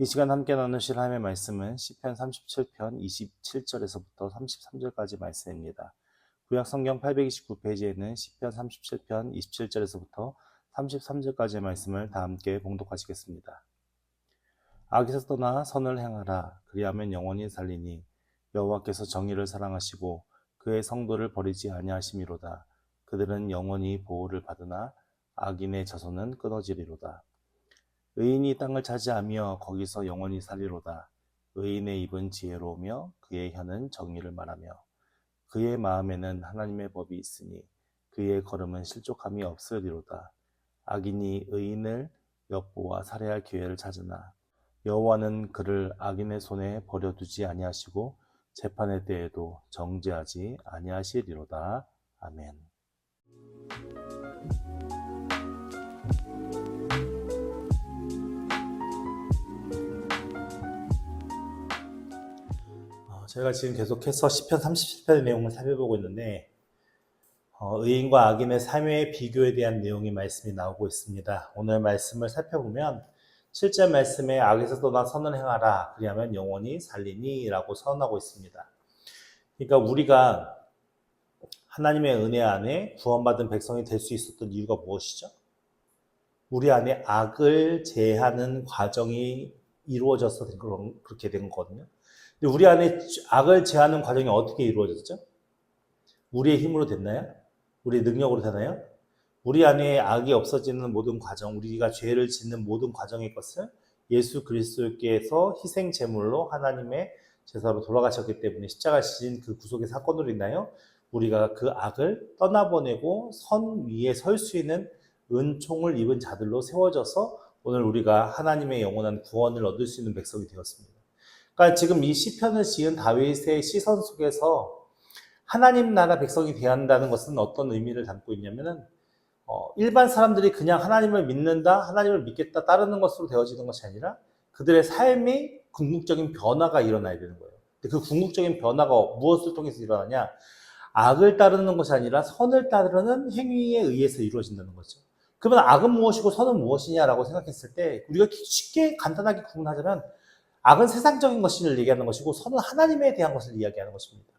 이 시간 함께 나누실 하나님의 말씀은 시편 37편 27절에서부터 33절까지 말씀입니다. 구약 성경 829페이지에는 시편 37편 27절에서부터 33절까지의 말씀을 다 함께 봉독하시겠습니다. 악에서 떠나 선을 행하라. 그리하면 영원히 살리니 여호와께서 정의를 사랑하시고 그의 성도를 버리지 아니하심이로다. 그들은 영원히 보호를 받으나 악인의 자손은 끊어지리로다. 의인이 땅을 차지하며 거기서 영원히 살리로다. 의인의 입은 지혜로우며 그의 혀는 정의를 말하며 그의 마음에는 하나님의 법이 있으니 그의 걸음은 실족함이 없으리로다. 악인이 의인을 엿보아 살해할 기회를 찾으나 여호와는 그를 악인의 손에 버려두지 아니하시고 재판의 때에도 정죄하지 아니하시리로다. 아멘. 저희가 지금 계속해서 시편 37편의 내용을 살펴보고 있는데 의인과 악인의 삶의 비교에 대한 내용의 말씀이 나오고 있습니다. 오늘 말씀을 살펴보면 7절 말씀에 악에서 떠나 선을 행하라. 그리하면 영원히 살리니 라고 선언하고 있습니다. 그러니까 우리가 하나님의 은혜 안에 구원받은 백성이 될 수 있었던 이유가 무엇이죠? 우리 안에 악을 제하는 과정이 이루어져서 그렇게 된 거거든요. 근데 우리 안에 악을 제하는 과정이 어떻게 이루어졌죠? 우리의 힘으로 됐나요? 우리의 능력으로 되나요? 우리 안에 악이 없어지는 모든 과정, 우리가 죄를 짓는 모든 과정의 것을 예수 그리스도께서 희생 제물로 하나님의 제사로 돌아가셨기 때문에 십자가 지신 그 구속의 사건으로 인하여 우리가 그 악을 떠나보내고 선 위에 설 수 있는 은총을 입은 자들로 세워져서 오늘 우리가 하나님의 영원한 구원을 얻을 수 있는 백성이 되었습니다. 그러니까 지금 이 시편을 지은 다윗의 시선 속에서 하나님 나라 백성이 되어야 한다는 것은 어떤 의미를 담고 있냐면은 일반 사람들이 그냥 하나님을 믿는다, 하나님을 믿겠다, 따르는 것으로 되어지는 것이 아니라 그들의 삶이 궁극적인 변화가 일어나야 되는 거예요. 근데 그 궁극적인 변화가 무엇을 통해서 일어나냐? 악을 따르는 것이 아니라 선을 따르는 행위에 의해서 이루어진다는 거죠. 그러면 악은 무엇이고 선은 무엇이냐라고 생각했을 때 우리가 쉽게 간단하게 구분하자면 악은 세상적인 것을 얘기하는 것이고 선은 하나님에 대한 것을 이야기하는 것입니다.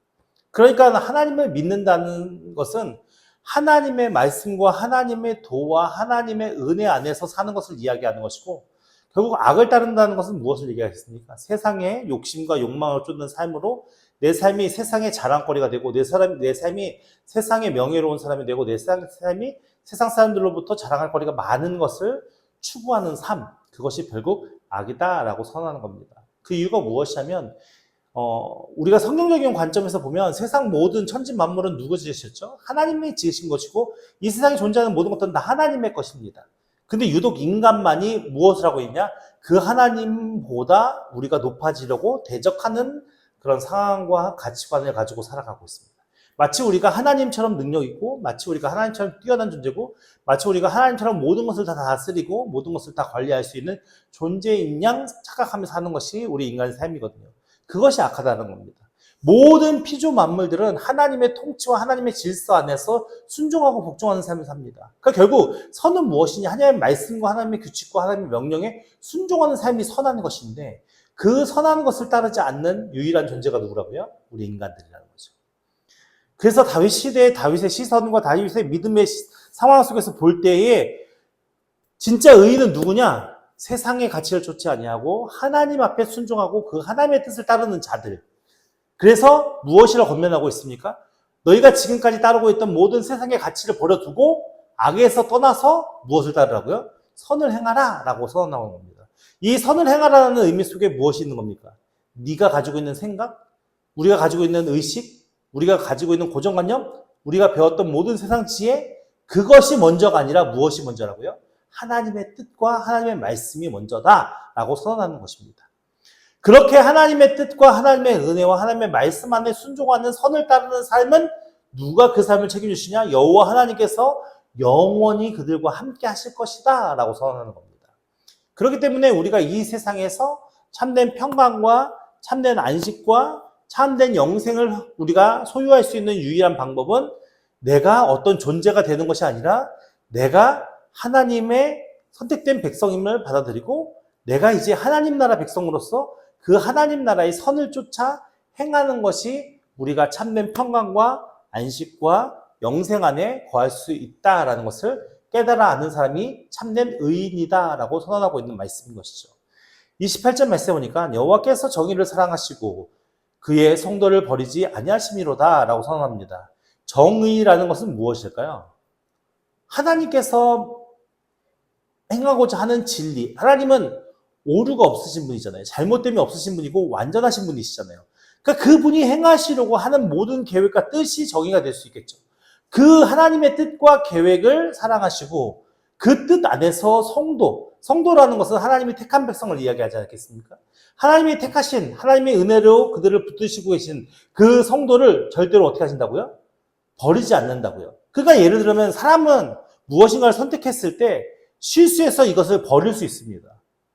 그러니까 하나님을 믿는다는 것은 하나님의 말씀과 하나님의 도와 하나님의 은혜 안에서 사는 것을 이야기하는 것이고 결국 악을 따른다는 것은 무엇을 얘기하겠습니까? 세상의 욕심과 욕망을 쫓는 삶으로 내 삶이 세상의 자랑거리가 되고 내 삶이 세상의 명예로운 사람이 되고 내 삶이 세상 사람들로부터 자랑할 거리가 많은 것을 추구하는 삶, 그것이 결국 악이다라고 선언하는 겁니다. 그 이유가 무엇이냐면 우리가 성경적인 관점에서 보면 세상 모든 천지 만물은 누구 지으셨죠? 하나님이 지으신 것이고 이 세상에 존재하는 모든 것들은 다 하나님의 것입니다. 근데 유독 인간만이 무엇을 하고 있냐? 그 하나님보다 우리가 높아지려고 대적하는 그런 상황과 가치관을 가지고 살아가고 있습니다. 마치 우리가 하나님처럼 능력 있고 마치 우리가 하나님처럼 뛰어난 존재고 마치 우리가 하나님처럼 모든 것을 다 다스리고 모든 것을 다 관리할 수 있는 존재인 양 착각하면서 사는 것이 우리 인간의 삶이거든요. 그것이 악하다는 겁니다. 모든 피조 만물들은 하나님의 통치와 하나님의 질서 안에서 순종하고 복종하는 삶을 삽니다. 그러니까 결국 선은 무엇이냐? 하나님의 말씀과 하나님의 규칙과 하나님의 명령에 순종하는 삶이 선한 것인데 그 선한 것을 따르지 않는 유일한 존재가 누구라고요? 우리 인간들이라는 거죠. 그래서 다윗 시대의 다윗의 시선과 다윗의 믿음의 상황 속에서 볼 때에 진짜 의인은 누구냐? 세상의 가치를 쫓지 아니하고 하나님 앞에 순종하고 그 하나님의 뜻을 따르는 자들. 그래서 무엇이라 권면하고 있습니까? 너희가 지금까지 따르고 있던 모든 세상의 가치를 버려두고 악에서 떠나서 무엇을 따르라고요? 선을 행하라 라고 선언하는 겁니다. 이 선을 행하라는 의미 속에 무엇이 있는 겁니까? 네가 가지고 있는 생각, 우리가 가지고 있는 의식, 우리가 가지고 있는 고정관념, 우리가 배웠던 모든 세상 지혜, 그것이 먼저가 아니라 무엇이 먼저라고요? 하나님의 뜻과 하나님의 말씀이 먼저다라고 선언하는 것입니다. 그렇게 하나님의 뜻과 하나님의 은혜와 하나님의 말씀 안에 순종하는 선을 따르는 삶은 누가 그 삶을 책임지시냐? 여호와 하나님께서 영원히 그들과 함께 하실 것이다 라고 선언하는 겁니다. 그렇기 때문에 우리가 이 세상에서 참된 평강과 참된 안식과 참된 영생을 우리가 소유할 수 있는 유일한 방법은 내가 어떤 존재가 되는 것이 아니라 내가 하나님의 선택된 백성임을 받아들이고 내가 이제 하나님 나라 백성으로서 그 하나님 나라의 선을 쫓아 행하는 것이 우리가 참된 평강과 안식과 영생 안에 거할 수 있다라는 것을 깨달아 아는 사람이 참된 의인이다라고 선언하고 있는 말씀인 것이죠. 28절 말씀에 보니까 여호와께서 정의를 사랑하시고 그의 성도를 버리지 아니하심이로다라고 선언합니다. 정의라는 것은 무엇일까요? 하나님께서 행하고자 하는 진리. 하나님은 오류가 없으신 분이잖아요. 잘못됨이 없으신 분이고 완전하신 분이시잖아요. 그러니까 그분이 행하시려고 하는 모든 계획과 뜻이 정의가 될 수 있겠죠. 그 하나님의 뜻과 계획을 사랑하시고 그 뜻 안에서 성도라는 것은 하나님이 택한 백성을 이야기하지 않겠습니까? 하나님이 택하신, 하나님의 은혜로 그들을 붙드시고 계신 그 성도를 절대로 어떻게 하신다고요? 버리지 않는다고요. 그러니까 예를 들면 사람은 무엇인가를 선택했을 때 실수해서 이것을 버릴 수 있습니다.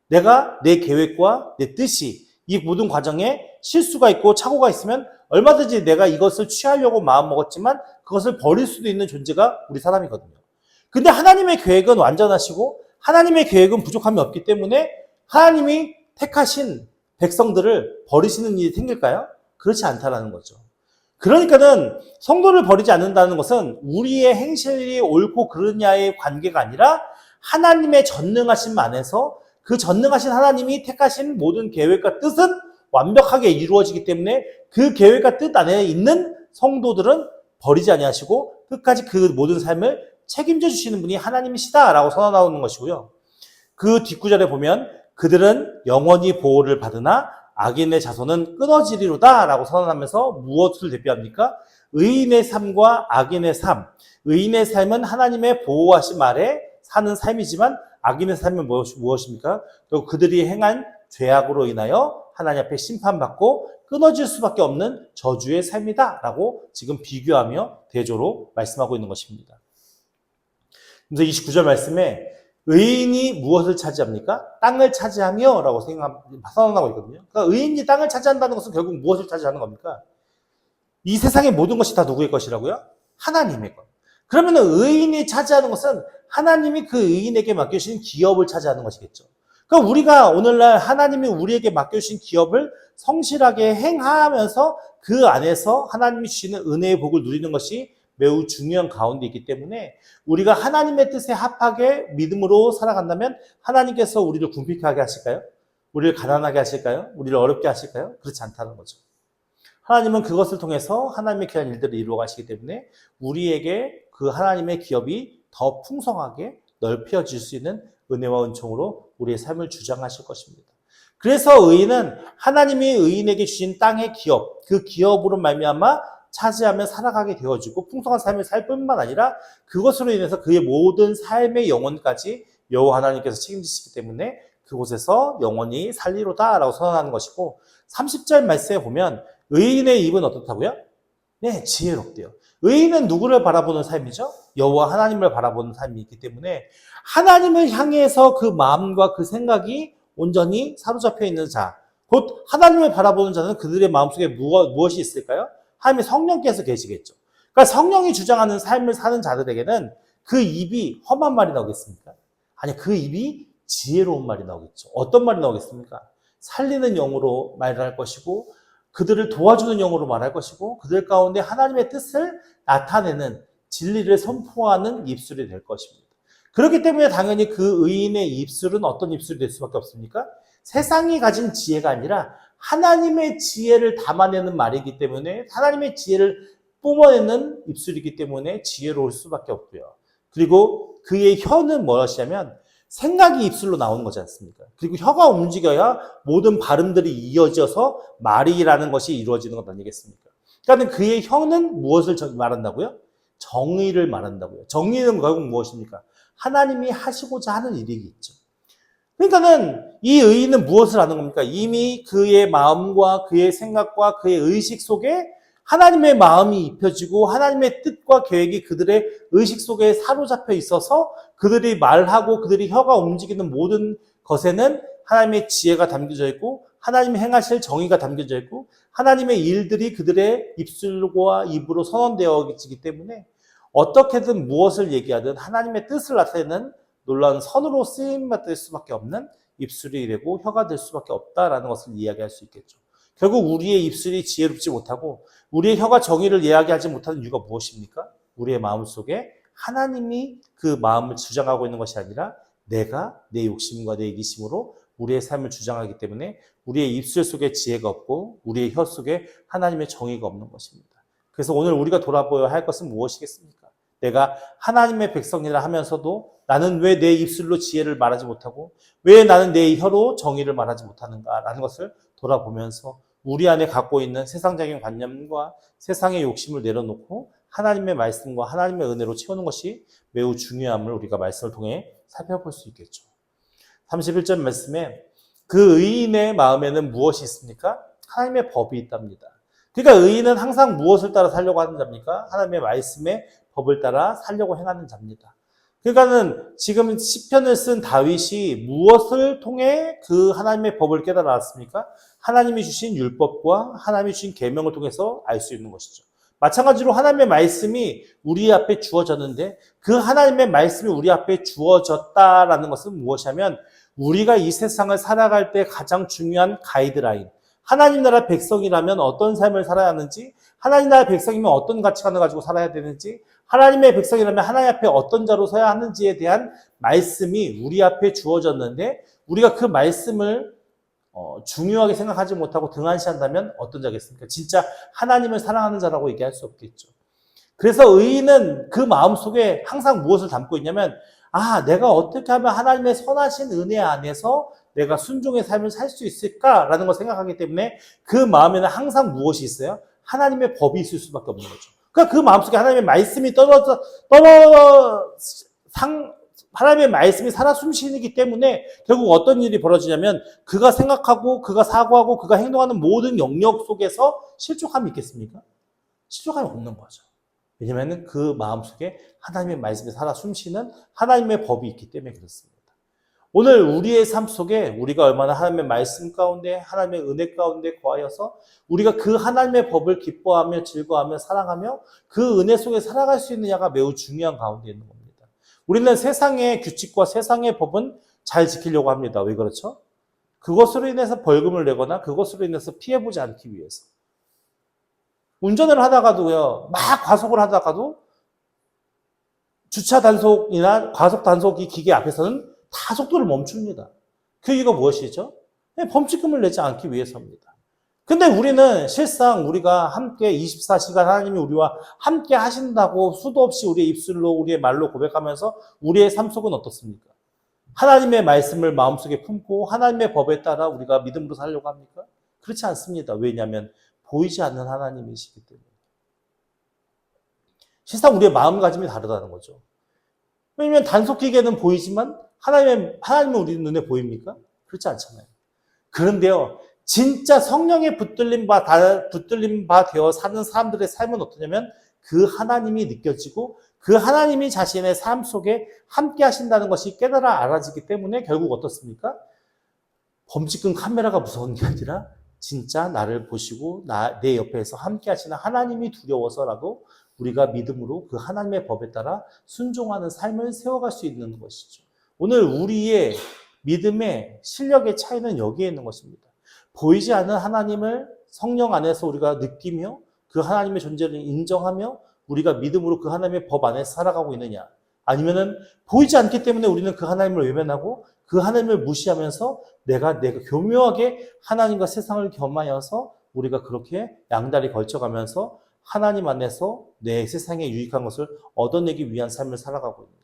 내가 내 계획과 내 뜻이 이 모든 과정에 실수가 있고 착오가 있으면 얼마든지 내가 이것을 취하려고 마음먹었지만 그것을 버릴 수도 있는 존재가 우리 사람이거든요. 근데 하나님의 계획은 완전하시고 하나님의 계획은 부족함이 없기 때문에 하나님이 택하신 백성들을 버리시는 일이 생길까요? 그렇지 않다라는 거죠. 그러니까는 성도를 버리지 않는다는 것은 우리의 행실이 옳고 그르냐의 관계가 아니라 하나님의 전능하심 안에서 그 전능하신 하나님이 택하신 모든 계획과 뜻은 완벽하게 이루어지기 때문에 그 계획과 뜻 안에 있는 성도들은 버리지 아니하시고 끝까지 그 모든 삶을 책임져 주시는 분이 하나님이시다라고 선언하는 것이고요. 그 뒷구절에 보면 그들은 영원히 보호를 받으나 악인의 자손은 끊어지리로다라고 선언하면서 무엇을 대표합니까? 의인의 삶과 악인의 삶. 의인의 삶은 하나님의 보호하심 아래 사는 삶이지만 악인의 삶은 무엇입니까? 결국 그들이 행한 죄악으로 인하여 하나님 앞에 심판받고 끊어질 수밖에 없는 저주의 삶이다라고 지금 비교하며 대조로 말씀하고 있는 것입니다. 그래서 29절 말씀에 의인이 무엇을 차지합니까? 땅을 차지하며 라고 선언하고 있거든요. 그러니까 의인이 땅을 차지한다는 것은 결국 무엇을 차지하는 겁니까? 이 세상의 모든 것이 다 누구의 것이라고요? 하나님의 것. 그러면 의인이 차지하는 것은 하나님이 그 의인에게 맡겨주신 기업을 차지하는 것이겠죠. 그러니까 우리가 오늘날 하나님이 우리에게 맡겨주신 기업을 성실하게 행하면서 그 안에서 하나님이 주시는 은혜의 복을 누리는 것이 매우 중요한 가운데 있기 때문에 우리가 하나님의 뜻에 합하게 믿음으로 살아간다면 하나님께서 우리를 궁핍하게 하실까요? 우리를 가난하게 하실까요? 우리를 어렵게 하실까요? 그렇지 않다는 거죠. 하나님은 그것을 통해서 하나님의 귀한 일들을 이루어 가시기 때문에 우리에게 그 하나님의 기업이 더 풍성하게 넓혀질 수 있는 은혜와 은총으로 우리의 삶을 주장하실 것입니다. 그래서 의인은 하나님이 의인에게 주신 땅의 기업, 그 기업으로 말미암아 차지하며 살아가게 되어지고 풍성한 삶을 살 뿐만 아니라 그것으로 인해서 그의 모든 삶의 영혼까지 여호와 하나님께서 책임지시기 때문에 그곳에서 영원히 살리로다라고 선언하는 것이고 30절 말씀에 보면 의인의 입은 어떻다고요? 네, 지혜롭대요. 의인은 누구를 바라보는 삶이죠? 여호와 하나님을 바라보는 삶이 있기 때문에 하나님을 향해서 그 마음과 그 생각이 온전히 사로잡혀 있는 자, 곧 하나님을 바라보는 자는 그들의 마음속에 무엇이 있을까요? 하나님의 성령께서 계시겠죠. 그러니까 성령이 주장하는 삶을 사는 자들에게는 그 입이 험한 말이 나오겠습니까? 아니, 그 입이 지혜로운 말이 나오겠죠. 어떤 말이 나오겠습니까? 살리는 영으로 말을 할 것이고 그들을 도와주는 영으로 말할 것이고 그들 가운데 하나님의 뜻을 나타내는 진리를 선포하는 입술이 될 것입니다. 그렇기 때문에 당연히 그 의인의 입술은 어떤 입술이 될 수밖에 없습니까? 세상이 가진 지혜가 아니라 하나님의 지혜를 담아내는 말이기 때문에 하나님의 지혜를 뿜어내는 입술이기 때문에 지혜로울 수밖에 없고요. 그리고 그의 혀는 무엇이냐면 생각이 입술로 나오는 거지 않습니까? 그리고 혀가 움직여야 모든 발음들이 이어져서 말이라는 것이 이루어지는 것 아니겠습니까? 그러니까 그의 혀는 무엇을 말한다고요? 정의를 말한다고요. 정의는 결국 무엇입니까? 하나님이 하시고자 하는 일이겠죠. 그러니까는 이 의인은 무엇을 하는 겁니까? 이미 그의 마음과 그의 생각과 그의 의식 속에 하나님의 마음이 입혀지고 하나님의 뜻과 계획이 그들의 의식 속에 사로잡혀 있어서 그들이 말하고 그들이 혀가 움직이는 모든 것에는 하나님의 지혜가 담겨져 있고 하나님이 행하실 정의가 담겨져 있고 하나님의 일들이 그들의 입술과 입으로 선언되어지기 때문에 어떻게든 무엇을 얘기하든 하나님의 뜻을 나타내는 놀라운 선으로 쓰임받을 수밖에 없는 입술이 되고 혀가 될 수밖에 없다라는 것을 이야기할 수 있겠죠. 결국 우리의 입술이 지혜롭지 못하고 우리의 혀가 정의를 이야기하지 못하는 이유가 무엇입니까? 우리의 마음속에 하나님이 그 마음을 주장하고 있는 것이 아니라 내가 내 욕심과 내 이기심으로 우리의 삶을 주장하기 때문에 우리의 입술 속에 지혜가 없고 우리의 혀 속에 하나님의 정의가 없는 것입니다. 그래서 오늘 우리가 돌아보아야 할 것은 무엇이겠습니까? 내가 하나님의 백성이라 하면서도 나는 왜 내 입술로 지혜를 말하지 못하고 왜 나는 내 혀로 정의를 말하지 못하는가라는 것을 돌아보면서 우리 안에 갖고 있는 세상적인 관념과 세상의 욕심을 내려놓고 하나님의 말씀과 하나님의 은혜로 채우는 것이 매우 중요함을 우리가 말씀을 통해 살펴볼 수 있겠죠. 31절 말씀에 그 의인의 마음에는 무엇이 있습니까? 하나님의 법이 있답니다. 그러니까 의인은 항상 무엇을 따라 살려고 하는 자입니까? 하나님의 말씀의 법을 따라 살려고 행하는 자입니다. 그러니까는 지금 시편을 쓴 다윗이 무엇을 통해 그 하나님의 법을 깨달았습니까? 하나님이 주신 율법과 하나님이 주신 계명을 통해서 알 수 있는 것이죠. 마찬가지로 하나님의 말씀이 우리 앞에 주어졌는데 그 하나님의 말씀이 우리 앞에 주어졌다라는 것은 무엇이냐면 우리가 이 세상을 살아갈 때 가장 중요한 가이드라인, 하나님 나라 백성이라면 어떤 삶을 살아야 하는지, 하나님 나라 백성이면 어떤 가치관을 가지고 살아야 되는지, 하나님의 백성이라면 하나님 앞에 어떤 자로 서야 하는지에 대한 말씀이 우리 앞에 주어졌는데 우리가 그 말씀을 중요하게 생각하지 못하고 등한시한다면 어떤 자겠습니까? 진짜 하나님을 사랑하는 자라고 얘기할 수 없겠죠. 그래서 의인은 그 마음속에 항상 무엇을 담고 있냐면 내가 어떻게 하면 하나님의 선하신 은혜 안에서 내가 순종의 삶을 살 수 있을까라는 걸 생각하기 때문에 그 마음에는 항상 무엇이 있어요? 하나님의 법이 있을 수밖에 없는 거죠. 그러니까 그 마음속에 하나님의 말씀이 하나님의 말씀이 살아 숨쉬기 때문에 결국 어떤 일이 벌어지냐면 그가 생각하고 그가 사고하고 그가 행동하는 모든 영역 속에서 실족함이 있겠습니까? 실족함이 없는 거죠. 왜냐하면 그 마음속에 하나님의 말씀이 살아 숨쉬는 하나님의 법이 있기 때문에 그렇습니다. 오늘 우리의 삶 속에 우리가 얼마나 하나님의 말씀 가운데 하나님의 은혜 가운데 거하여서 우리가 그 하나님의 법을 기뻐하며 즐거워하며 사랑하며 그 은혜 속에 살아갈 수 있느냐가 매우 중요한 가운데 있는 겁니다. 우리는 세상의 규칙과 세상의 법은 잘 지키려고 합니다. 왜 그렇죠? 그것으로 인해서 벌금을 내거나 그것으로 인해서 피해보지 않기 위해서. 운전을 하다가도요, 막 과속을 하다가도 주차 단속이나 과속 단속이 기계 앞에서는 다 속도를 멈춥니다. 그 이유가 무엇이죠? 범칙금을 내지 않기 위해서입니다. 근데 우리는 실상 우리가 함께 24시간 하나님이 우리와 함께 하신다고 수도 없이 우리의 입술로 우리의 말로 고백하면서 우리의 삶 속은 어떻습니까? 하나님의 말씀을 마음속에 품고 하나님의 법에 따라 우리가 믿음으로 살려고 합니까? 그렇지 않습니다. 왜냐하면 보이지 않는 하나님이시기 때문에. 실상 우리의 마음가짐이 다르다는 거죠. 왜냐하면 단속기계는 보이지만 하나님은 우리 눈에 보입니까? 그렇지 않잖아요. 그런데요, 진짜 성령에 붙들림 바 되어 사는 사람들의 삶은 어떠냐면 그 하나님이 느껴지고 그 하나님이 자신의 삶 속에 함께 하신다는 것이 깨달아 알아지기 때문에 결국 어떻습니까? 범칙금 카메라가 무서운 게 아니라 진짜 나를 보시고 내 옆에서 함께 하시는 하나님이 두려워서라도 우리가 믿음으로 그 하나님의 법에 따라 순종하는 삶을 세워갈 수 있는 것이죠. 오늘 우리의 믿음의 실력의 차이는 여기에 있는 것입니다. 보이지 않는 하나님을 성령 안에서 우리가 느끼며 그 하나님의 존재를 인정하며 우리가 믿음으로 그 하나님의 법 안에 살아가고 있느냐, 아니면은 보이지 않기 때문에 우리는 그 하나님을 외면하고 그 하나님을 무시하면서 내가 교묘하게 하나님과 세상을 겸하여서 우리가 그렇게 양다리 걸쳐가면서 하나님 안에서 내 세상에 유익한 것을 얻어내기 위한 삶을 살아가고 있느냐.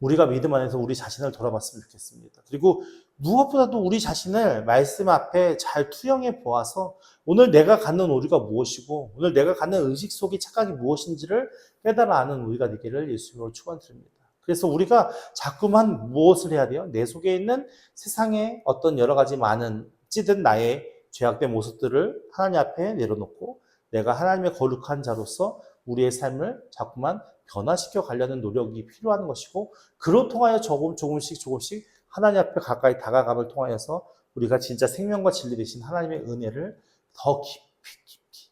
우리가 믿음 안에서 우리 자신을 돌아봤으면 좋겠습니다. 그리고 무엇보다도 우리 자신을 말씀 앞에 잘 투영해 보아서 오늘 내가 갖는 오류가 무엇이고 오늘 내가 갖는 의식 속의 착각이 무엇인지를 깨달아 아는 우리가 되기를 예수님으로 축원드립니다. 그래서 우리가 자꾸만 무엇을 해야 돼요? 내 속에 있는 세상의 어떤 여러 가지 많은 찌든 나의 죄악된 모습들을 하나님 앞에 내려놓고 내가 하나님의 거룩한 자로서 우리의 삶을 자꾸만 변화시켜 가려는 노력이 필요한 것이고 그로 통하여 조금씩 하나님 앞에 가까이 다가감을 통하여서 우리가 진짜 생명과 진리 되신 하나님의 은혜를 더 깊이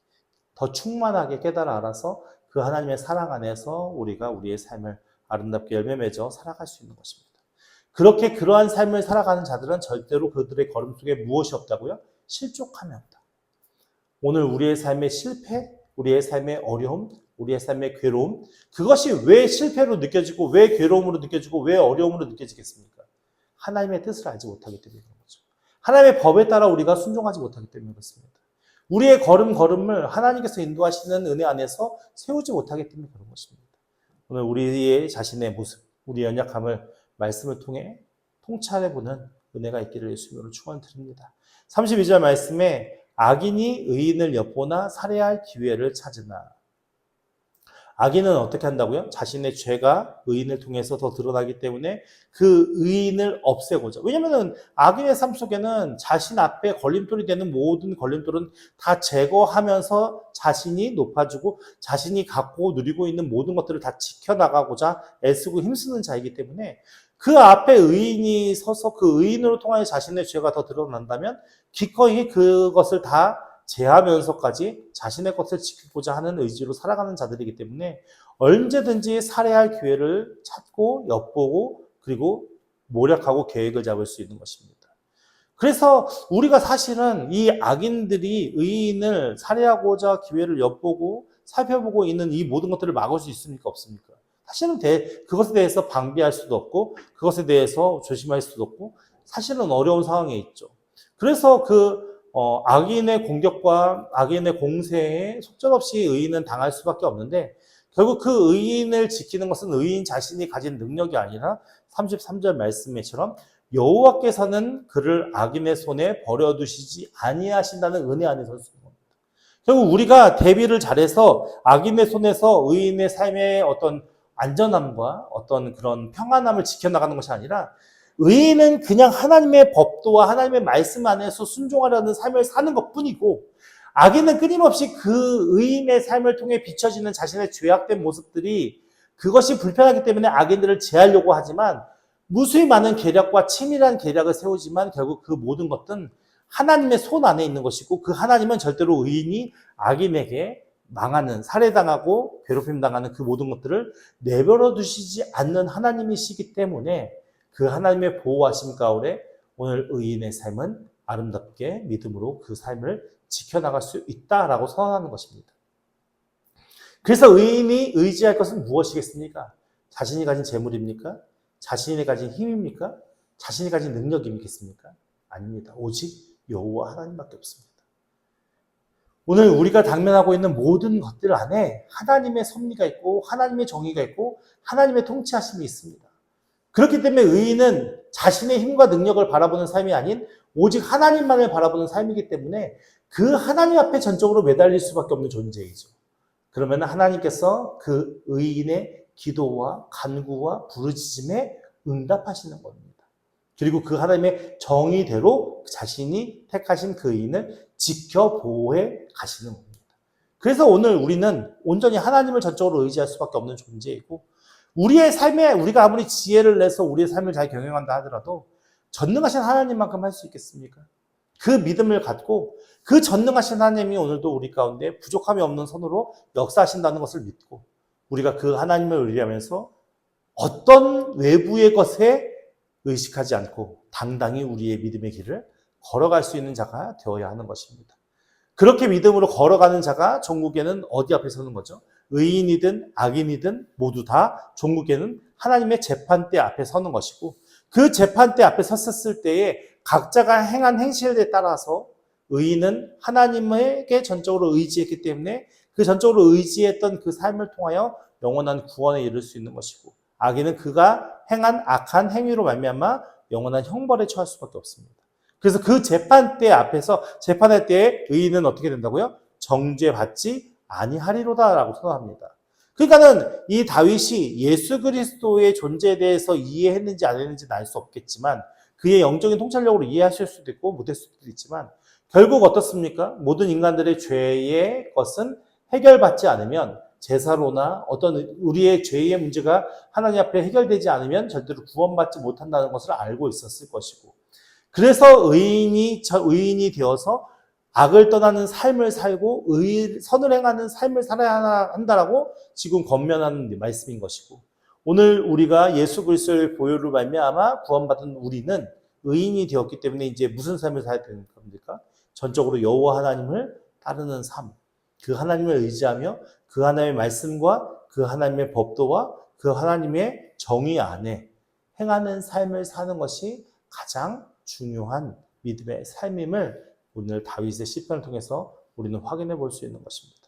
더 충만하게 깨달아 알아서 그 하나님의 사랑 안에서 우리가 우리의 삶을 아름답게 열매 맺어 살아갈 수 있는 것입니다. 그렇게 그러한 삶을 살아가는 자들은 절대로 그들의 걸음 속에 무엇이 없다고요? 실족함이 없다. 오늘 우리의 삶의 실패, 우리의 삶의 어려움, 우리의 삶의 괴로움, 그것이 왜 실패로 느껴지고 왜 괴로움으로 느껴지고 왜 어려움으로 느껴지겠습니까? 하나님의 뜻을 알지 못하기 때문에 그런 거죠. 하나님의 법에 따라 우리가 순종하지 못하기 때문에 그렇습니다. 우리의 걸음을 하나님께서 인도하시는 은혜 안에서 세우지 못하기 때문에 그런 것입니다. 오늘 우리의 자신의 모습, 우리의 연약함을 말씀을 통해 통찰해보는 은혜가 있기를 예수님으로 축원드립니다. 32절 말씀에 악인이 의인을 엿보나 살해할 기회를 찾으나. 악인은 어떻게 한다고요? 자신의 죄가 의인을 통해서 더 드러나기 때문에 그 의인을 없애고자. 왜냐하면 악인의 삶 속에는 자신 앞에 걸림돌이 되는 모든 걸림돌은 다 제거하면서 자신이 높아지고 자신이 갖고 누리고 있는 모든 것들을 다 지켜나가고자 애쓰고 힘쓰는 자이기 때문에 그 앞에 의인이 서서 그 의인으로 통하여 자신의 죄가 더 드러난다면 기꺼이 그것을 다 제하면서까지 자신의 것을 지키고자 하는 의지로 살아가는 자들이기 때문에 언제든지 살해할 기회를 찾고 엿보고 그리고 모략하고 계획을 잡을 수 있는 것입니다. 그래서 우리가 사실은 이 악인들이 의인을 살해하고자 기회를 엿보고 살펴보고 있는 이 모든 것들을 막을 수 있습니까? 없습니까? 사실은 그것에 대해서 방비할 수도 없고 그것에 대해서 조심할 수도 없고 사실은 어려운 상황에 있죠. 그래서 악인의 공격과 악인의 공세에 속절없이 의인은 당할 수밖에 없는데 결국 그 의인을 지키는 것은 의인 자신이 가진 능력이 아니라 33절 말씀에처럼 여호와께서는 그를 악인의 손에 버려두시지 아니하신다는 은혜 안에서 쓰는 겁니다. 결국 우리가 대비를 잘해서 악인의 손에서 의인의 삶의 어떤 안전함과 어떤 그런 평안함을 지켜나가는 것이 아니라 의인은 그냥 하나님의 법도와 하나님의 말씀 안에서 순종하려는 삶을 사는 것뿐이고 악인은 끊임없이 그 의인의 삶을 통해 비춰지는 자신의 죄악된 모습들이 그것이 불편하기 때문에 악인들을 제하려고 하지만 무수히 많은 계략과 치밀한 계략을 세우지만 결국 그 모든 것은 하나님의 손 안에 있는 것이고 그 하나님은 절대로 의인이 악인에게 망하는, 살해당하고 괴롭힘당하는 그 모든 것들을 내버려 두시지 않는 하나님이시기 때문에 그 하나님의 보호하심 가운데 오늘 의인의 삶은 아름답게 믿음으로 그 삶을 지켜나갈 수 있다라고 선언하는 것입니다. 그래서 의인이 의지할 것은 무엇이겠습니까? 자신이 가진 재물입니까? 자신이 가진 힘입니까? 자신이 가진 능력이겠습니까? 아닙니다. 오직 여호와 하나님밖에 없습니다. 오늘 우리가 당면하고 있는 모든 것들 안에 하나님의 섭리가 있고 하나님의 정의가 있고 하나님의 통치하심이 있습니다. 그렇기 때문에 의인은 자신의 힘과 능력을 바라보는 삶이 아닌 오직 하나님만을 바라보는 삶이기 때문에 그 하나님 앞에 전적으로 매달릴 수밖에 없는 존재이죠. 그러면 하나님께서 그 의인의 기도와 간구와 부르짖음에 응답하시는 겁니다. 그리고 그 하나님의 정의대로 자신이 택하신 그 의인을 지켜 보호해 가시는 겁니다. 그래서 오늘 우리는 온전히 하나님을 전적으로 의지할 수밖에 없는 존재이고 우리의 삶에 우리가 아무리 지혜를 내서 우리의 삶을 잘 경영한다 하더라도 전능하신 하나님만큼 할 수 있겠습니까? 그 믿음을 갖고 그 전능하신 하나님이 오늘도 우리 가운데 부족함이 없는 손으로 역사하신다는 것을 믿고 우리가 그 하나님을 의뢰하면서 어떤 외부의 것에 의식하지 않고 당당히 우리의 믿음의 길을 걸어갈 수 있는 자가 되어야 하는 것입니다. 그렇게 믿음으로 걸어가는 자가 종국에는 어디 앞에 서는 거죠? 의인이든 악인이든 모두 다 종국에는 하나님의 재판대 앞에 서는 것이고 그 재판대 앞에 섰을 때에 각자가 행한 행실에 따라서 의인은 하나님에게 전적으로 의지했기 때문에 그 전적으로 의지했던 그 삶을 통하여 영원한 구원에 이를 수 있는 것이고 악인은 그가 행한 악한 행위로 말미암아 영원한 형벌에 처할 수밖에 없습니다. 그래서 그 재판대 앞에서 재판할 때에 의인은 어떻게 된다고요? 정죄받지 아니하리로다라고 선언합니다. 그러니까는 이 다윗이 예수 그리스도의 존재에 대해서 이해했는지 안 했는지는 알 수 없겠지만 그의 영적인 통찰력으로 이해하실 수도 있고 못할 수도 있지만 결국 어떻습니까? 모든 인간들의 죄의 것은 해결받지 않으면 제사로나 어떤 우리의 죄의 문제가 하나님 앞에 해결되지 않으면 절대로 구원받지 못한다는 것을 알고 있었을 것이고 그래서 의인이 되어서 악을 떠나는 삶을 살고 선을 행하는 삶을 살아야 한다라고 지금 권면하는 말씀인 것이고 오늘 우리가 예수 그리스도의 보혈로 말미암아 구원받은 우리는 의인이 되었기 때문에 이제 무슨 삶을 살아야 되는 겁니까? 전적으로 여호와 하나님을 따르는 삶, 그 하나님을 의지하며 그 하나님의 말씀과 그 하나님의 법도와 그 하나님의 정의 안에 행하는 삶을 사는 것이 가장 중요한 믿음의 삶임을 오늘 다윗의 시편을 통해서 우리는 확인해 볼 수 있는 것입니다.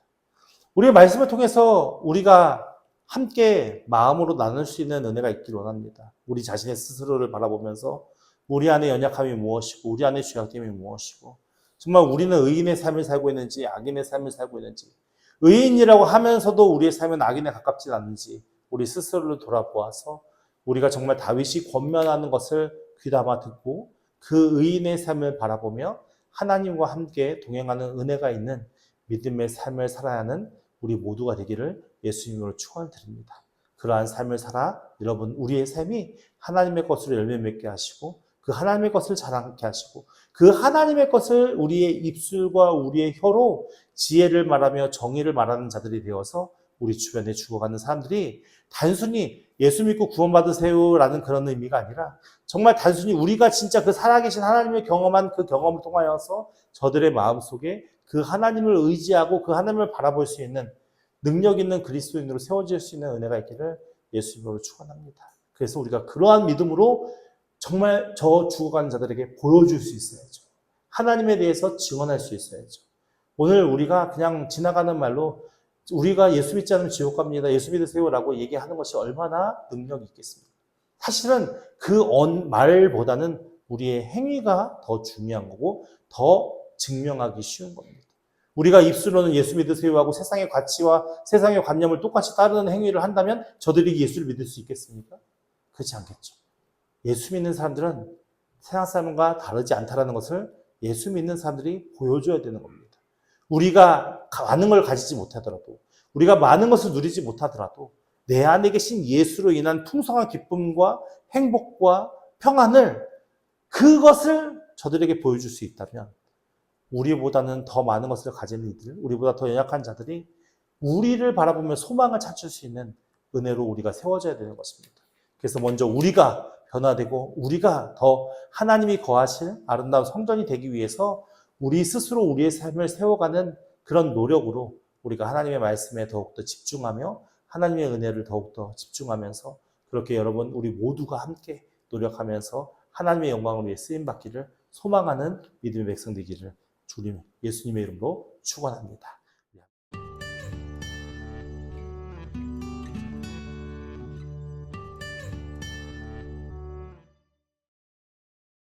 우리의 말씀을 통해서 우리가 함께 마음으로 나눌 수 있는 은혜가 있기를 원합니다. 우리 자신의 스스로를 바라보면서 우리 안에 연약함이 무엇이고 우리 안에 죄악됨이 무엇이고 정말 우리는 의인의 삶을 살고 있는지 악인의 삶을 살고 있는지 의인이라고 하면서도 우리의 삶은 악인에 가깝지 않는지 우리 스스로를 돌아보아서 우리가 정말 다윗이 권면하는 것을 귀담아 듣고 그 의인의 삶을 바라보며 하나님과 함께 동행하는 은혜가 있는 믿음의 삶을 살아야 하는 우리 모두가 되기를 예수님으로 축원드립니다. 그러한 삶을 살아 여러분 우리의 삶이 하나님의 것으로 열매 맺게 하시고 그 하나님의 것을 자랑케 하시고 그 하나님의 것을 우리의 입술과 우리의 혀로 지혜를 말하며 정의를 말하는 자들이 되어서 우리 주변에 죽어가는 사람들이 단순히 예수 믿고 구원받으세요라는 그런 의미가 아니라 정말 단순히 우리가 진짜 그 살아계신 하나님을 경험한 그 경험을 통하여서 저들의 마음속에 그 하나님을 의지하고 그 하나님을 바라볼 수 있는 능력 있는 그리스도인으로 세워질 수 있는 은혜가 있기를 예수님으로 축원합니다. 그래서 우리가 그러한 믿음으로 정말 저 죽어가는 자들에게 보여줄 수 있어야죠. 하나님에 대해서 증언할 수 있어야죠. 오늘 우리가 그냥 지나가는 말로 우리가 예수 믿지 않으면 지옥 갑니다. 예수 믿으세요라고 얘기하는 것이 얼마나 능력이 있겠습니까? 사실은 그 말보다는 우리의 행위가 더 중요한 거고 더 증명하기 쉬운 겁니다. 우리가 입술로는 예수 믿으세요 하고 세상의 가치와 세상의 관념을 똑같이 따르는 행위를 한다면 저들이 예수를 믿을 수 있겠습니까? 그렇지 않겠죠. 예수 믿는 사람들은 세상 사람과 다르지 않다라는 것을 예수 믿는 사람들이 보여줘야 되는 겁니다. 우리가 많은 걸 가지지 못하더라도 우리가 많은 것을 누리지 못하더라도 내 안에 계신 예수로 인한 풍성한 기쁨과 행복과 평안을 그것을 저들에게 보여줄 수 있다면 우리보다는 더 많은 것을 가진 이들, 우리보다 더 연약한 자들이 우리를 바라보며 소망을 찾을 수 있는 은혜로 우리가 세워져야 되는 것입니다. 그래서 먼저 우리가 변화되고 우리가 더 하나님이 거하실 아름다운 성전이 되기 위해서 우리 스스로 우리의 삶을 세워가는 그런 노력으로 우리가 하나님의 말씀에 더욱더 집중하며 하나님의 은혜를 더욱더 집중하면서 그렇게 여러분 우리 모두가 함께 노력하면서 하나님의 영광을 위해 쓰임받기를 소망하는 믿음의 백성 되기를 주님 예수님의 이름으로 축원합니다.